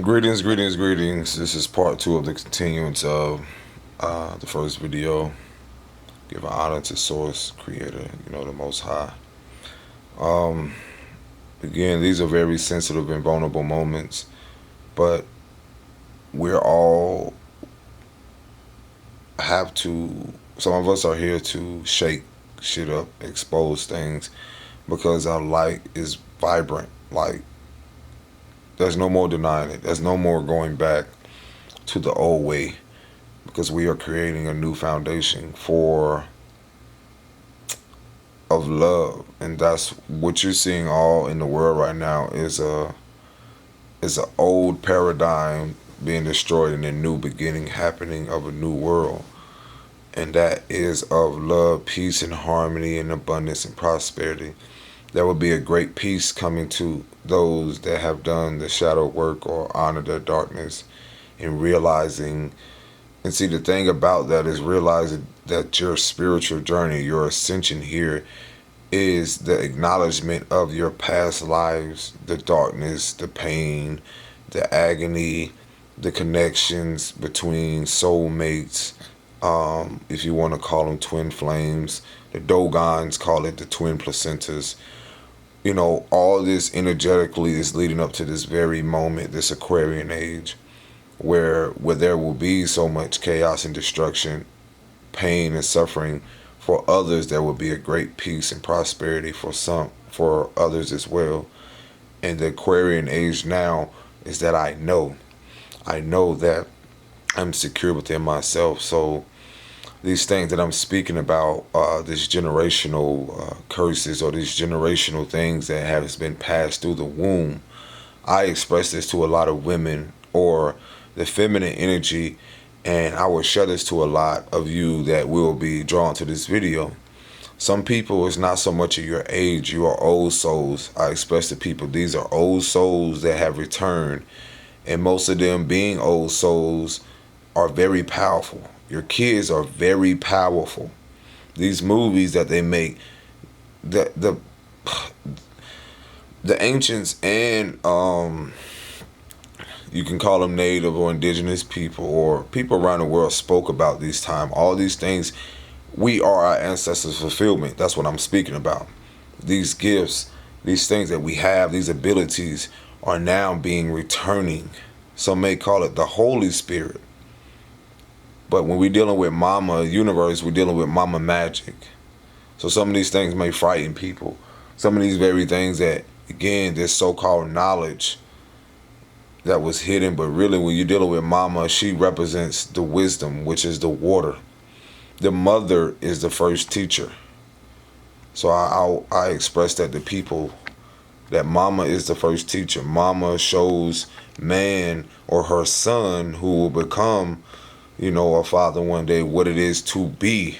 Greetings. This is part two of the continuance of the first video. Give honor to Source, Creator, the Most High. Um, Again, these are very sensitive and vulnerable moments, but we're all have to. Some of us are here to shake shit up, expose things, because our light is vibrant. Like, there's no more denying it. There's no more going back to the old way, because we are creating a new foundation of love, and that's what you're seeing all in the world right now is a old paradigm being destroyed and a new beginning happening of a new world, and that is of love, peace, and harmony, and abundance and prosperity. There will be a great peace coming to those that have done the shadow work or honor their darkness, and realizing. And see, the thing about that is realizing that your spiritual journey, your ascension here, is the acknowledgement of your past lives, the darkness, the pain, the agony, the connections between soulmates, if you want to call them twin flames. The Dogons call it the twin placentas. All this energetically is leading up to this very moment, this Aquarian age, where there will be so much chaos and destruction, pain and suffering. For others, there will be a great peace and prosperity for others as well. And the Aquarian age now is that I know that I'm secure within myself. So these things that I'm speaking about, these generational curses or these generational things that has been passed through the womb, I express this to a lot of women, or the feminine energy, and I will share this to a lot of you that will be drawn to this video. Some people, it's not so much of your age, you are old souls. I express to people, these are old souls that have returned, and most of them being old souls are very powerful. Your kids are very powerful. These movies that they make, the ancients and you can call them native or indigenous people or people around the world spoke about these time. All these things, we are our ancestors' fulfillment. That's what I'm speaking about. These gifts, these things that we have, these abilities are now being returning. Some may call it the Holy Spirit. But when we're dealing with Mama Universe, we're dealing with Mama Magic. So some of these things may frighten people. Some of these very things that, again, this so-called knowledge that was hidden, but really when you're dealing with Mama, she represents the wisdom, which is the water. The mother is the first teacher. So I express that to people, that Mama is the first teacher. Mama shows man or her son who will become, a father one day, what it is to be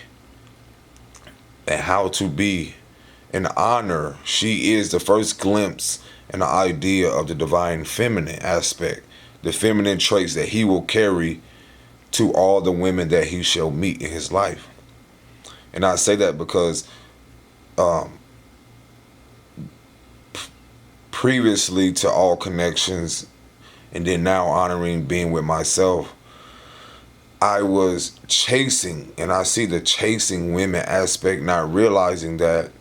and how to be. And honor, she is the first glimpse and the idea of the divine feminine aspect, the feminine traits that he will carry to all the women that he shall meet in his life. And I say that because previously to all connections, and then now honoring being with myself, I was chasing, and I see the chasing women aspect, not realizing that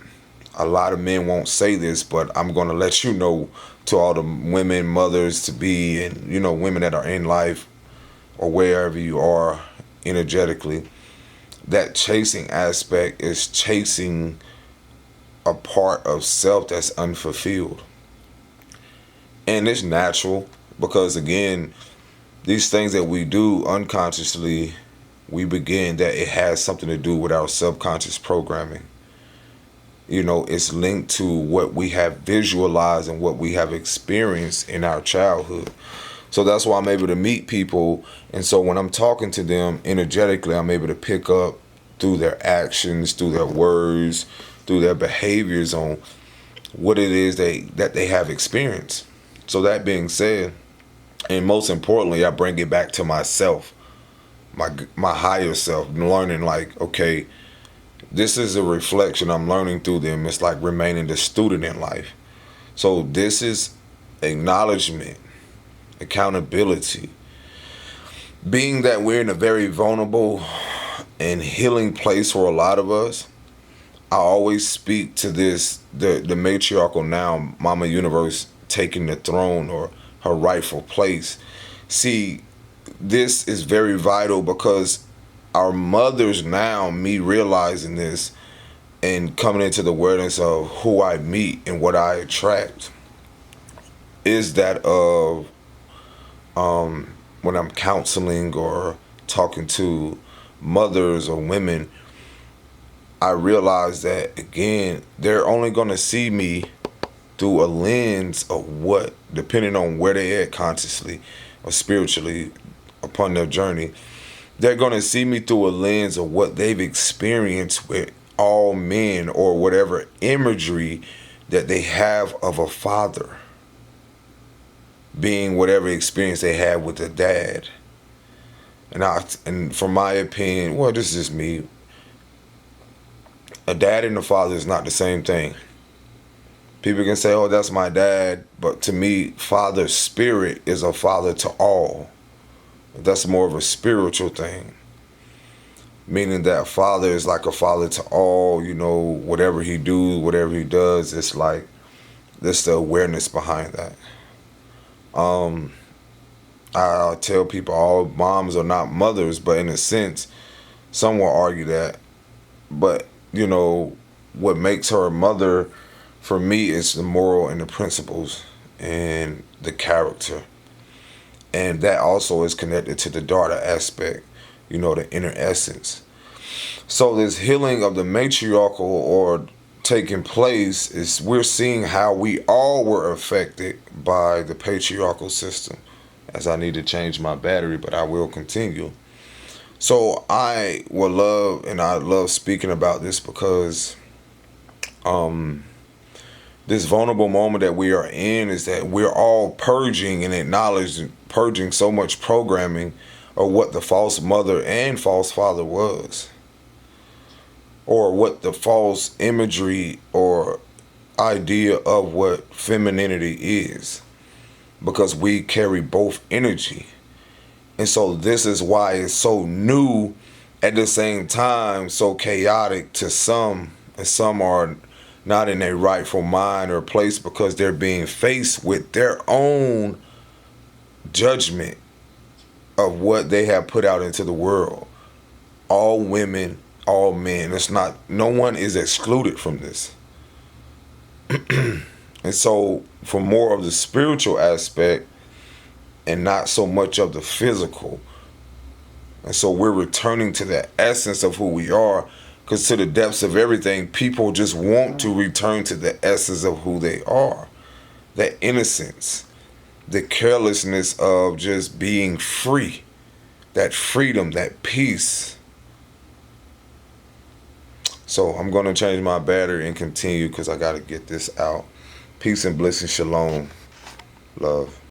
a lot of men won't say this, but I'm going to let you know, to all the women, mothers to be, and women that are in life or wherever you are energetically, that chasing aspect is chasing a part of self that's unfulfilled. And it's natural, because again, these things that we do unconsciously, we begin that it has something to do with our subconscious programming. It's linked to what we have visualized and what we have experienced in our childhood. So that's why I'm able to meet people. And so when I'm talking to them energetically, I'm able to pick up through their actions, through their words, through their behaviors on what it is that they have experienced. So that being said, and most importantly, I bring it back to myself, my higher self, learning like, okay, this is a reflection I'm learning through them. It's like remaining the student in life. So this is acknowledgement accountability. Being that we're in a very vulnerable and healing place for a lot of us, I always speak to this, the matriarchal now, Mama Universe taking the throne or her rightful place. See, this is very vital because our mothers now, me realizing this and coming into the awareness of who I meet and what I attract, is that of when I'm counseling or talking to mothers or women, I realize that again, they're only gonna see me through a lens of what, depending on where they at consciously or spiritually upon their journey, they're gonna see me through a lens of what they've experienced with all men or whatever imagery that they have of a father, being whatever experience they had with a dad. And from my opinion, well, this is just me. A dad and a father is not the same thing. People can say, "Oh, that's my dad," but to me, father spirit is a father to all. That's more of a spiritual thing, meaning that father is like a father to all. You know, whatever he do, whatever he does, it's like there's the awareness behind that. I tell people all moms are not mothers, but in a sense, some will argue that. But you know, what makes her a mother for me is the moral and the principles and the character. And that also is connected to the daughter aspect, you know, the inner essence. So this healing of the matriarchal or taking place is we're seeing how we all were affected by the patriarchal system. As I need to change my battery, but I will continue. So I would love, and I love speaking about this because this vulnerable moment that we are in is that we're all purging and acknowledging, purging so much programming of what the false mother and false father was, or what the false imagery or idea of what femininity is, because we carry both energy. And so this is why it's so new, at the same time so chaotic to some, and some are not in a rightful mind or place because they're being faced with their own judgment of what they have put out into the world. All women, all men. It's not, no one is excluded from this. And so for more of the spiritual aspect and not so much of the physical. And so we're returning to the essence of who we are, because to the depths of everything, people just want to return to the essence of who they are. That innocence, the carelessness of just being free, that freedom, that peace. So I'm going to change my battery and continue because I got to get this out. Peace and bliss and shalom. Love.